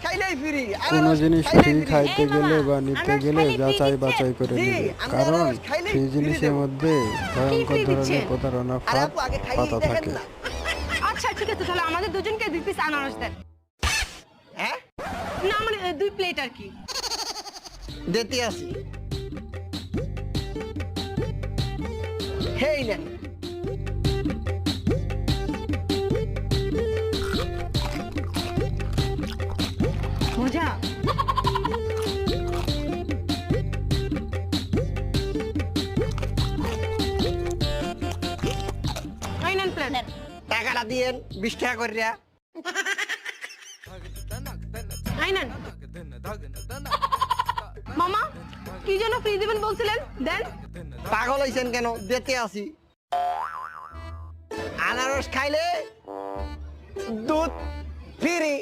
খাইলেই free. কোনো জিনিস free খাইতে গেলে বা নিতে গেলে যাচাই বাছাই করে নেবে, কারণ ফ্রি জিনিসের মধ্যে ভয়ঙ্কর ধরনের প্রতারণার ফাঁদ পাতা থাকে। আচ্ছা ঠিক আছে, তাহলে আমাদের দুজনকে 2 পিস আনারস দেন। হ্যাঁ না মানে 2 প্লেট আর কি। দিতে আসি। হেই নেন। মজা। এই নেন প্লেট। টাকাটা দিয়েন 20 টাকা করিয়া। এই নেন। মামা কি যেন ফ্রি দিবেন বলছিলেন, দেন। পাগল হইছেন কেন? দিতে আসি। আনারস খাইলে দুধ ফ্রি।